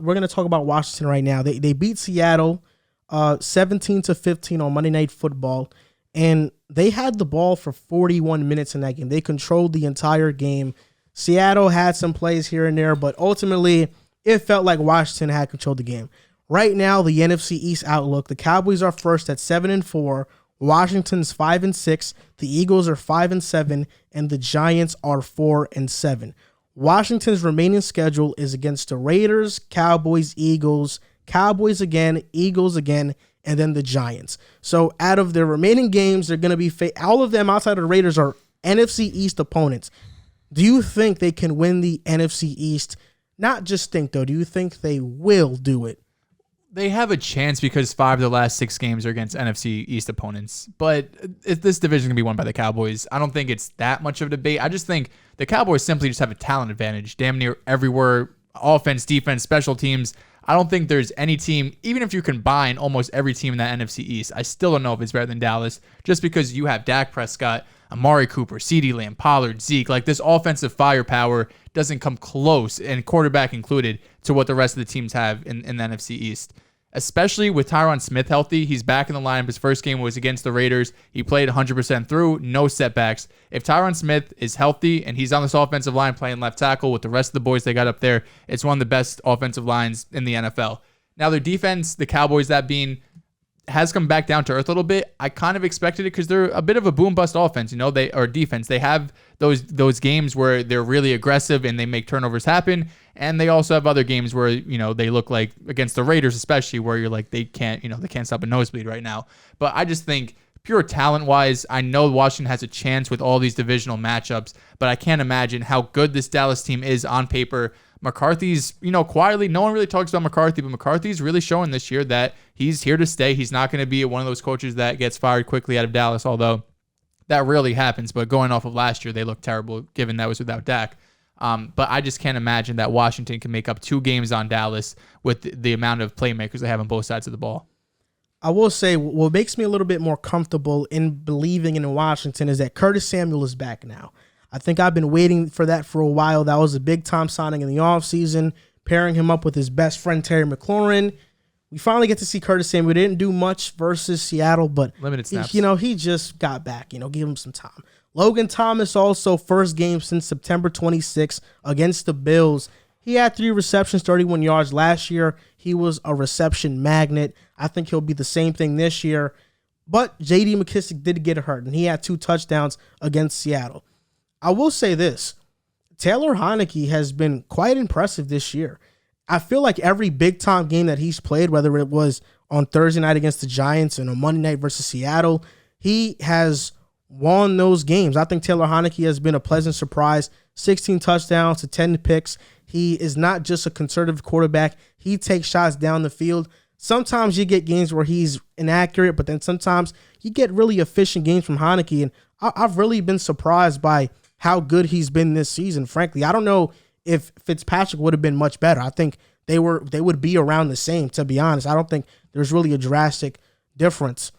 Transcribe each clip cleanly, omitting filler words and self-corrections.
we're going to talk about Washington right now. They beat Seattle 17-15 on Monday Night Football, and they had the ball for 41 minutes in that game. They controlled the entire game. Seattle had some plays here and there, but ultimately it felt like Washington had controlled the game. Right now, the NFC East outlook, the Cowboys are first at 7-4, Washington's 5-6, the Eagles are 5-7, and the Giants are 4-7. Washington's remaining schedule is against the Raiders, Cowboys, Eagles, Cowboys again, Eagles again, and then the Giants. So out of their remaining games, they're going to be all of them outside of the Raiders are NFC East opponents. Do you think they can win the NFC East? Not just think, though. Do you think they will do it? They have a chance because 5 of the last 6 games are against NFC East opponents. But this division is going to be won by the Cowboys. I don't think it's that much of a debate. I just think the Cowboys simply just have a talent advantage damn near everywhere. Offense, defense, special teams. I don't think there's any team, even if you combine almost every team in that NFC East, I still don't know if it's better than Dallas, just because you have Dak Prescott, Amari Cooper, CeeDee Lamb, Pollard, Zeke. Like, this offensive firepower doesn't come close, and quarterback included, to what the rest of the teams have in the NFC East. Especially with Tyron Smith healthy. He's back in the lineup. His first game was against the Raiders. He played 100% through, no setbacks. If Tyron Smith is healthy and he's on this offensive line playing left tackle with the rest of the boys they got up there, it's one of the best offensive lines in the NFL. Now, their defense, the Cowboys that being, has come back down to earth a little bit. I kind of expected it because they're a bit of a boom bust offense, defense. They have those games where they're really aggressive and they make turnovers happen, and they also have other games where they look like against the Raiders, especially where you're like they can't stop a nosebleed right now. But I just think pure talent wise, I know Washington has a chance with all these divisional matchups, but I can't imagine how good this Dallas team is on paper. McCarthy's, quietly, no one really talks about McCarthy, but McCarthy's really showing this year that he's here to stay. He's not going to be one of those coaches that gets fired quickly out of Dallas, although that rarely happens. But going off of last year, they looked terrible, given that was without Dak. But I just can't imagine that Washington can make up 2 games on Dallas with the amount of playmakers they have on both sides of the ball. I will say what makes me a little bit more comfortable in believing in Washington is that Curtis Samuel is back now. I think I've been waiting for that for a while. That was a big-time signing in the offseason, pairing him up with his best friend, Terry McLaurin. We finally get to see Curtis Samuel. We didn't do much versus Seattle, but limited snaps. He just got back. Give him some time. Logan Thomas also, first game since September 26th against the Bills. He had 3 receptions, 31 yards. Last year, he was a reception magnet. I think he'll be the same thing this year. But J.D. McKissick did get hurt, and he had 2 touchdowns against Seattle. I will say this. Taylor Heinicke has been quite impressive this year. I feel like every big-time game that he's played, whether it was on Thursday night against the Giants and on Monday night versus Seattle, he has won those games. I think Taylor Heinicke has been a pleasant surprise. 16 touchdowns to 10 picks. He is not just a conservative quarterback. He takes shots down the field. Sometimes you get games where he's inaccurate, but then sometimes you get really efficient games from Heinicke, and I've really been surprised by how good he's been this season. Frankly, I don't know if Fitzpatrick would have been much better. I think they would be around the same, to be honest. I don't think there's really a drastic difference.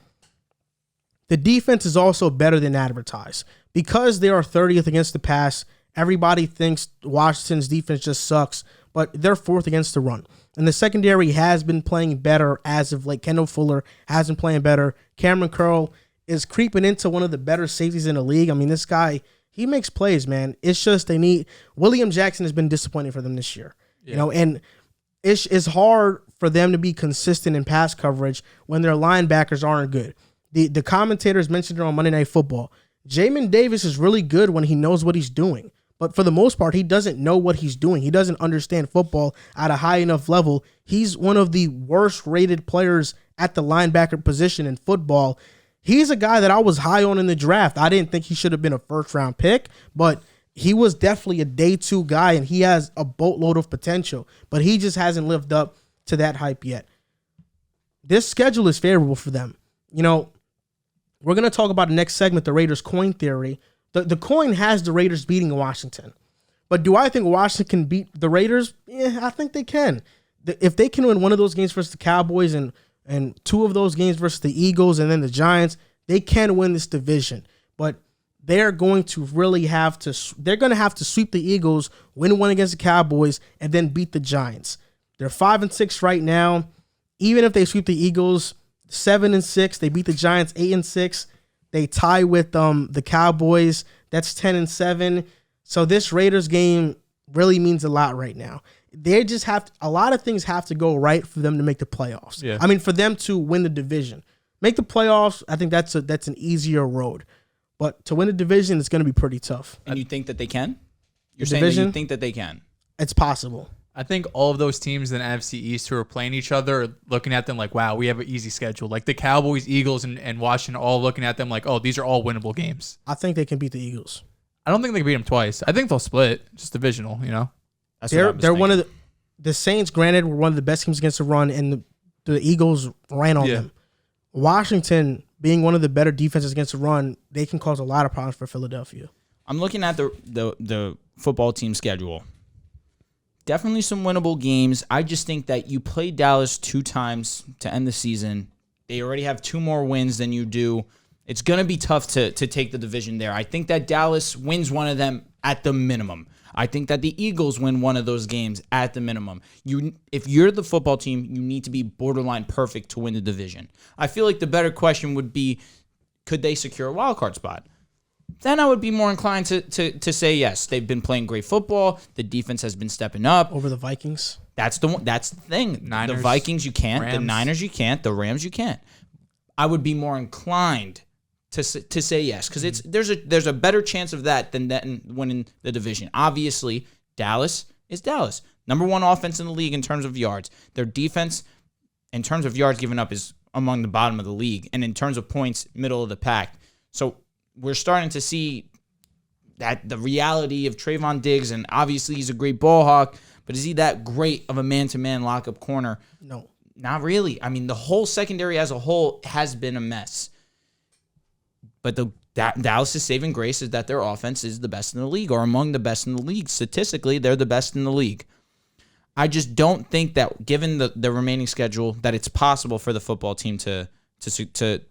The defense is also better than advertised. Because they are 30th against the pass, everybody thinks Washington's defense just sucks, but they're 4th against the run. And the secondary has been playing better as of late. Kendall Fuller has been playing better. Cameron Curl is creeping into one of the better safeties in the league. I mean, this guy, he makes plays, man. It's just they need – William Jackson has been disappointing for them this year. Yeah. And it's hard for them to be consistent in pass coverage when their linebackers aren't good. The commentators mentioned it on Monday Night Football. Jamin Davis is really good when he knows what he's doing. But for the most part, he doesn't know what he's doing. He doesn't understand football at a high enough level. He's one of the worst rated players at the linebacker position in football. He's a guy that I was high on in the draft. I didn't think he should have been a first-round pick, but he was definitely a day 2 guy, and he has a boatload of potential. But he just hasn't lived up to that hype yet. This schedule is favorable for them. We're going to talk about the next segment, the Raiders coin theory. The coin has the Raiders beating Washington. But do I think Washington can beat the Raiders? Yeah, I think they can. If they can win one of those games versus the Cowboys and 2 of those games versus the Eagles and then the Giants, they can win this division. But they're going to have to sweep the Eagles, win one against the Cowboys, and then beat the Giants. They're 5-6 right now. Even if they sweep the Eagles, 7-6. They beat the Giants 8-6. They tie with the Cowboys. That's 10-7. So this Raiders game really means a lot right now. They just a lot of things have to go right for them to make the playoffs. Yeah. I mean, for them to win the division. Make the playoffs, I think that's an easier road. But to win the division, it's going to be pretty tough. And you think that they can? You're The saying that division? you think that they can? It's possible. I think all of those teams in the NFC East who are playing each other are looking at them like, wow, we have an easy schedule. Like the Cowboys, Eagles, and Washington all looking at them like, oh, these are all winnable games. I think they can beat the Eagles. I don't think they can beat them twice. I think they'll split. Just divisional, you know? That's what I was They're one thinking. of the Saints, granted, were one of the best teams against the run, and the Eagles ran on Yeah. them. Washington, being one of the better defenses against the run, they can cause a lot of problems for Philadelphia. I'm looking at the football team schedule. Definitely some winnable games. I just think that you play Dallas 2 times to end the season. They already have 2 more wins than you do. It's going to be tough to take the division there. I think that Dallas wins one of them at the minimum. I think that the Eagles win one of those games at the minimum. If you're the football team, you need to be borderline perfect to win the division. I feel like the better question would be, could they secure a wild card spot? Then I would be more inclined to say yes. They've been playing great football. The defense has been stepping up. Over the Vikings. That's the one. That's the thing. Niners, the Vikings you can't. The Rams. Niners you can't. The Rams you can't. I would be more inclined to say yes because there's a better chance of that than winning the division. Obviously, Dallas is Dallas. Number 1 offense in the league in terms of yards. Their defense, in terms of yards given up, is among the bottom of the league, and in terms of points, middle of the pack. So we're starting to see that the reality of Trayvon Diggs, and obviously he's a great ball hawk, but is he that great of a man-to-man lockup corner? No. Not really. I mean, the whole secondary as a whole has been a mess. But Dallas' saving grace is that their offense is the best in the league, or among the best in the league. Statistically, they're the best in the league. I just don't think that, given the remaining schedule, that it's possible for the football team to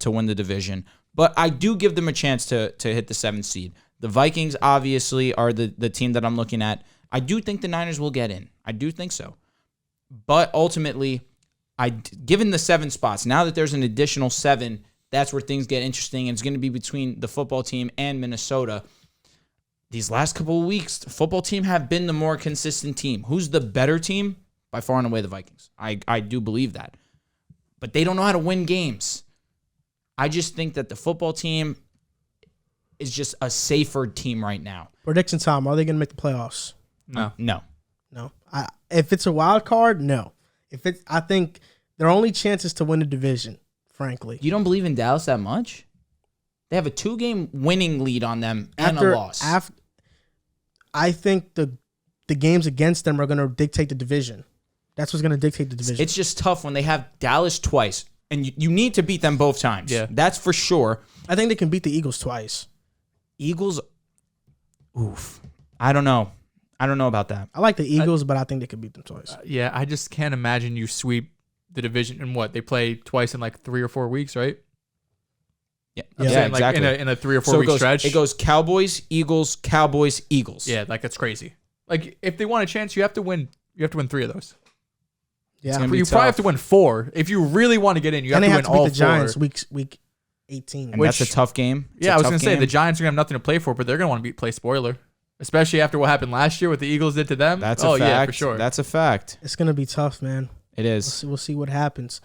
win the division. But I do give them a chance to hit the 7th seed. The Vikings, obviously, are the team that I'm looking at. I do think the Niners will get in. I do think so. But ultimately, given the 7 spots, now that there's an additional 7, that's where things get interesting. And it's going to be between the football team and Minnesota. These last couple of weeks, the football team have been the more consistent team. Who's the better team? By far and away, the Vikings. I do believe that. But they don't know how to win games. I just think that the football team is just a safer team right now. Prediction time. Are they going to make the playoffs? No. No. No. If it's a wild card, no. I think their only chance is to win the division, frankly. You don't believe in Dallas that much? They have a 2-game winning lead on them and a loss. I think the games against them are going to dictate the division. That's what's going to dictate the division. It's just tough when they have Dallas twice, and you need to beat them both times. Yeah. That's for sure. I think they can beat the Eagles twice. Eagles, oof. I don't know. I don't know about that. I like the Eagles, but I think they could beat them twice. Yeah, I just can't imagine you sweep the division in what? They play twice in like 3 or 4 weeks, right? Yeah, I'm Yeah, saying, like exactly. in a 3 or 4 week stretch. It goes Cowboys, Eagles, Cowboys, Eagles. Yeah, like that's crazy. Like if they want a chance, you have to win. You have to win 3 of those. Yeah. gonna be You probably have tough. to win 4 if you really want to get in. You have And they to have win to beat all the Giants 4. week 18. And that's a tough game. It's Yeah, a I was tough gonna say game. the Giants are gonna have nothing to play for, but they're gonna want to play spoiler, especially after what happened last year, what the Eagles did to them. That's a fact. Yeah, for sure. That's a fact. It's going to be tough, man. It is. We'll see what happens.